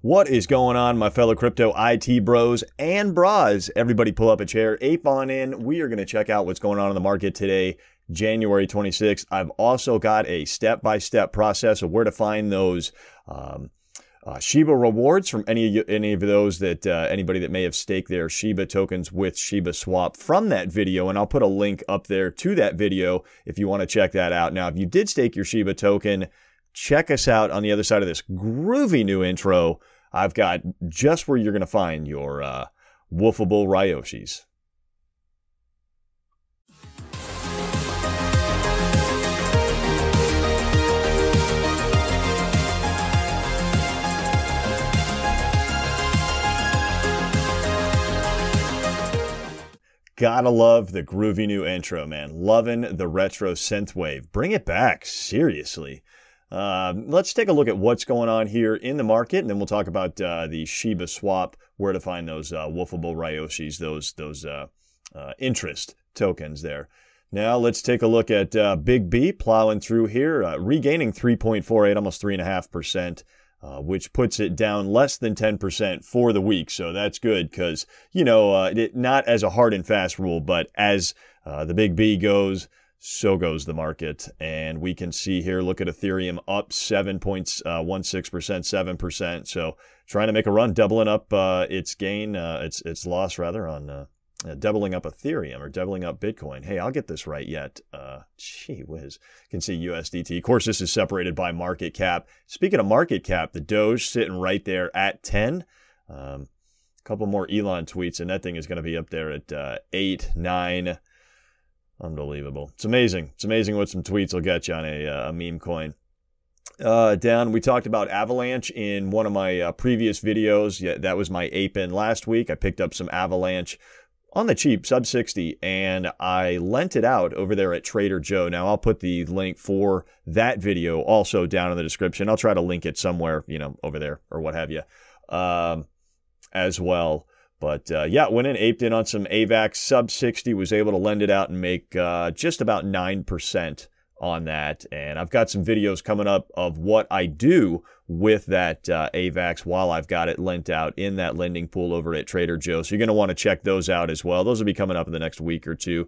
What is going on, my fellow crypto IT bros and bras? Everybody pull up a chair, ape on in. We are going to check out what's going on in the market today, January 26th. I've also got a step-by-step process of where to find those Shiba rewards from any of those that anybody that may have staked their Shiba tokens with ShibaSwap from that video. And I'll put a link up there to that video if you want to check that out. Now, if you did stake your Shiba token, check us out on the other side of this groovy new intro. I've got just where you're going to find your woofable Ryoshis. Gotta love the groovy new intro, man. Loving the retro synthwave. Bring it back, seriously. Let's take a look at what's going on here in the market, and then we'll talk about the ShibaSwap, where to find those woofable Ryoshis, those interest tokens there. Now let's take a look at Big B plowing through here, regaining 3.48, almost 3.5%. Which puts it down less than 10% for the week. So that's good because, you know, not as a hard and fast rule, but as the Big B goes, so goes the market. And we can see here, look at Ethereum up 7.16%, 7%. So trying to make a run, doubling up its gain, its loss rather on doubling up Ethereum or doubling up Bitcoin. Hey, I'll get this right yet. Gee whiz. You can see USDT. Of course, this is separated by market cap. Speaking of market cap, the Doge sitting right there at 10. A couple more Elon tweets, and that thing is going to be up there at 8, 9. Unbelievable. It's amazing. It's amazing what some tweets will get you on a meme coin. Down, we talked about Avalanche in one of my previous videos. Yeah, that was my ape in last week. I picked up some Avalanche on the cheap, sub 60, and I lent it out over there at Trader Joe. Now, I'll put the link for that video also down in the description. I'll try to link it somewhere, you know, over there or what have you, as well. But, yeah, went in, aped in on some AVAX, sub 60, was able to lend it out and make just about 9% on that. And I've got some videos coming up of what I do with that AVAX while I've got it lent out in that lending pool over at Trader Joe. So you're going to want to check those out as well. Those will be coming up in the next week or two.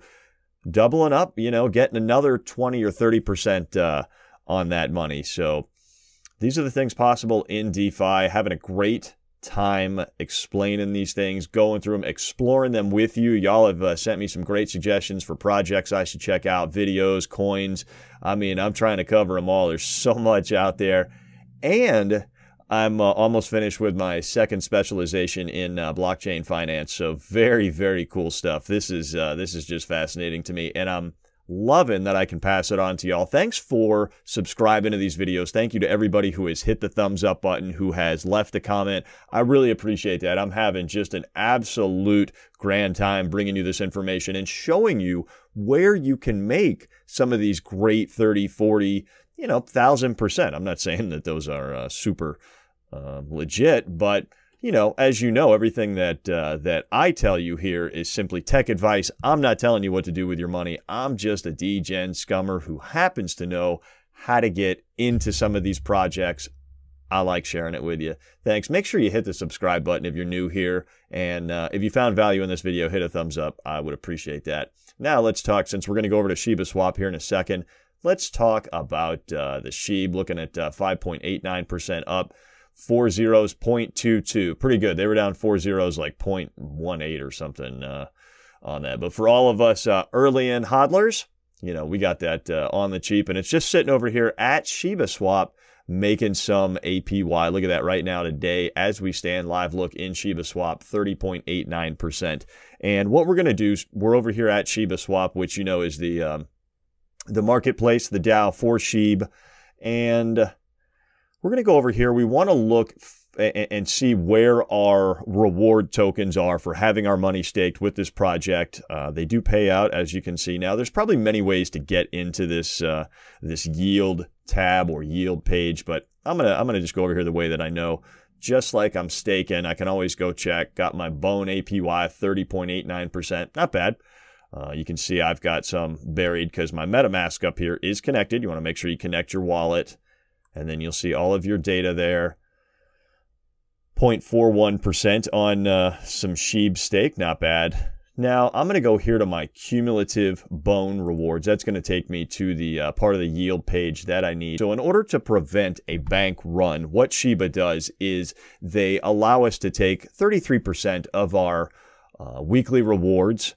Doubling up, you know, getting another 20 or 30% on that money. So these are the things possible in DeFi. Having a great time explaining these things, going through them, exploring them with you. Y'all have sent me some great suggestions for projects I should check out, videos, coins. I mean, I'm trying to cover them all. There's so much out there. And I'm almost finished with my second specialization in blockchain finance. So very, very cool stuff. This is just fascinating to me. And I'm loving that I can pass it on to y'all. Thanks for subscribing to these videos. Thank you to everybody who has hit the thumbs up button, who has left a comment. I really appreciate that. I'm having just an absolute grand time bringing you this information and showing you where you can make some of these great 30, 40, you know, 1,000%. I'm not saying that those are super legit, but you know, as you know, everything that I tell you here is simply tech advice. I'm not telling you what to do with your money. I'm just a degen scummer who happens to know how to get into some of these projects. I like sharing it with you. Thanks. Make sure you hit the subscribe button if you're new here. And if you found value in this video, hit a thumbs up. I would appreciate that. Now let's talk, since we're going to go over to ShibaSwap here in a second, let's talk about the SHIB, looking at 5.89% up. 4 zeros, 0.22. Pretty good. They were down 4 zeros, like 0.18 or something on that. But for all of us early in hodlers, you know, we got that on the cheap. And it's just sitting over here at ShibaSwap making some APY. Look at that right now today as we stand live. Look in ShibaSwap, 30.89%. And what we're going to do is we're over here at ShibaSwap, which, you know, is the marketplace, the DAO for SHIB. And we're going to go over here. We want to look and see where our reward tokens are for having our money staked with this project. They do pay out, as you can see. Now, there's probably many ways to get into this this yield tab or yield page, but I'm gonna just go over here the way that I know. Just like I'm staking, I can always go check. Got my Bone APY 30.89%. Not bad. You can see I've got some buried because my MetaMask up here is connected. You want to make sure you connect your wallet. And then you'll see all of your data there. 0.41% on some SHIB stake. Not bad. Now, I'm going to go here to my cumulative bone rewards. That's going to take me to the part of the yield page that I need. So in order to prevent a bank run, what Shiba does is they allow us to take 33% of our weekly rewards,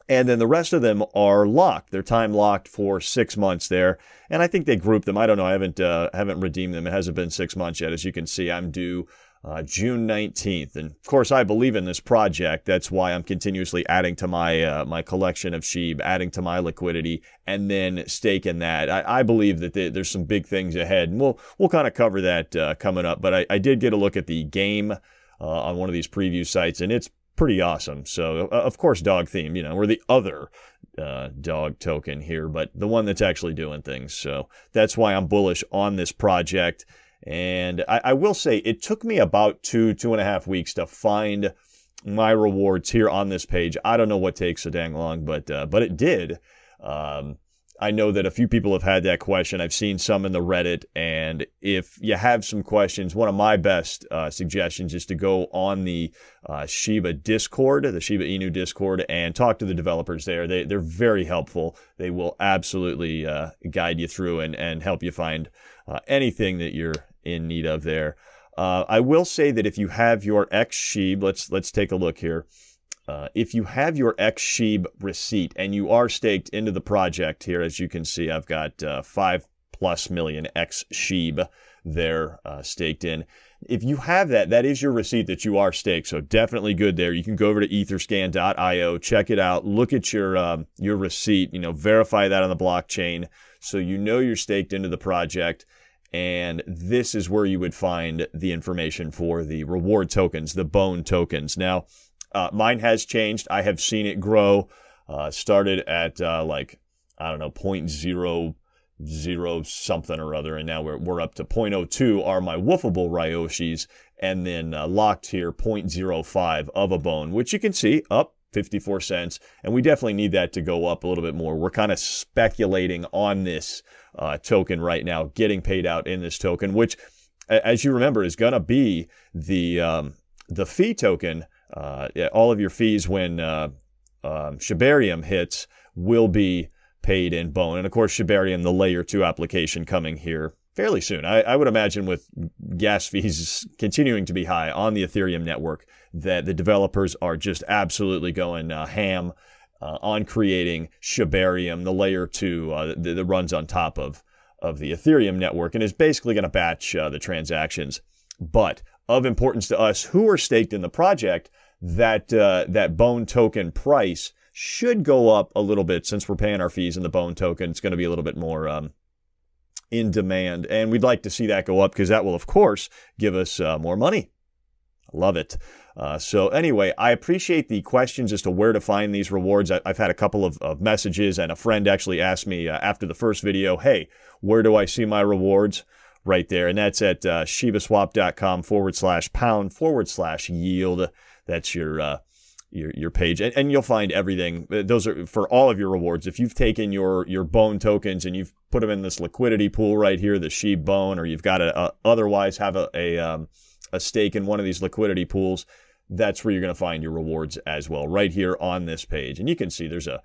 and then the rest of them are locked. They're time locked for 6 months there. And I think they group them. I don't know. I haven't redeemed them. It hasn't been 6 months yet. As you can see, I'm due June 19th. And of course, I believe in this project. That's why I'm continuously adding to my my collection of SHIB, adding to my liquidity, and then staking that. I believe that there's some big things ahead, and we'll kind of cover that coming up. But I did get a look at the game on one of these preview sites, and it's pretty awesome. So, of course, dog theme, we're the other dog token here, but the one that's actually doing things. So that's why I'm bullish on this project. And I will say it took me about 2.5 weeks to find my rewards here on this page. I don't know what takes so dang long, but it did. I know that a few people have had that question. I've seen some in the Reddit, and if you have some questions, one of my best suggestions is to go on the Shiba Discord, the Shiba Inu Discord, and talk to the developers there. They're very helpful. They will absolutely guide you through and help you find anything that you're in need of there. I will say that if you have your SHIB, let's take a look here. If you have your SHIB receipt and you are staked into the project here, as you can see, I've got 5+ million SHIB there staked in. If you have that, that is your receipt that you are staked. So definitely good there. You can go over to etherscan.io, check it out, look at your receipt, verify that on the blockchain so you know you're staked into the project. And this is where you would find the information for the reward tokens, the bone tokens. Now, mine has changed. I have seen it grow. Started at like, I don't know, 0.00 something or other, and now we're up to 0.02 are my woofable Ryoshis, and then locked here 0.05 of a bone, which you can see up 54 cents, and we definitely need that to go up a little bit more. We're kind of speculating on this token right now, getting paid out in this token, which, as you remember, is going to be the fee token. All of your fees when Shibarium hits will be paid in bone. And of course, Shibarium, the layer 2 application coming here fairly soon. I would imagine with gas fees continuing to be high on the Ethereum network, that the developers are just absolutely going ham on creating Shibarium, the layer 2 that runs on top of the Ethereum network and is basically going to batch the transactions. But of importance to us who are staked in the project, that bone token price should go up a little bit since we're paying our fees in the bone token. It's going to be a little bit more in demand, and we'd like to see that go up because that will, of course, give us more money. Love it. So anyway, I appreciate the questions as to where to find these rewards. I've had a couple of messages, and a friend actually asked me after the first video, hey, where do I see my rewards? Right there, and that's at shibaswap.com/pound/yield. That's your page, and you'll find everything. Those are for all of your rewards. If you've taken your bone tokens and you've put them in this liquidity pool right here, the SHIB bone, or you've got to otherwise have a stake in one of these liquidity pools, that's where you're going to find your rewards as well, right here on this page. And you can see there's a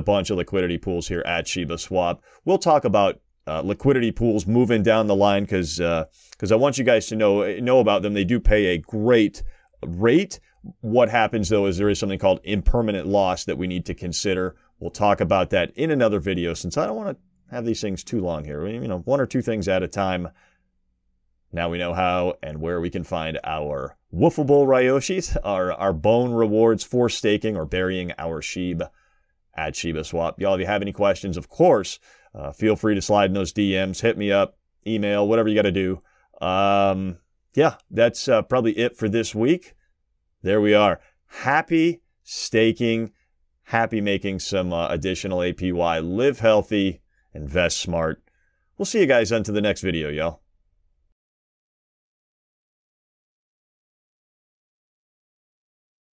bunch of liquidity pools here at ShibaSwap. We'll talk about liquidity pools moving down the line because I want you guys to know about them. They do pay a great rate. What happens though is there is something called impermanent loss that we need to consider. We'll talk about that in another video since I don't want to have these things too long here. One or two things at a time. Now we know how and where we can find our woofable Ryoshis, our bone rewards for staking or burying our SHIB at ShibaSwap. Y'all, if you have any questions, of course, feel free to slide in those DMs, hit me up, email, whatever you got to do. Yeah, that's probably it for this week. There we are. Happy staking, happy making some additional APY. Live healthy, invest smart. We'll see you guys on to the next video, y'all.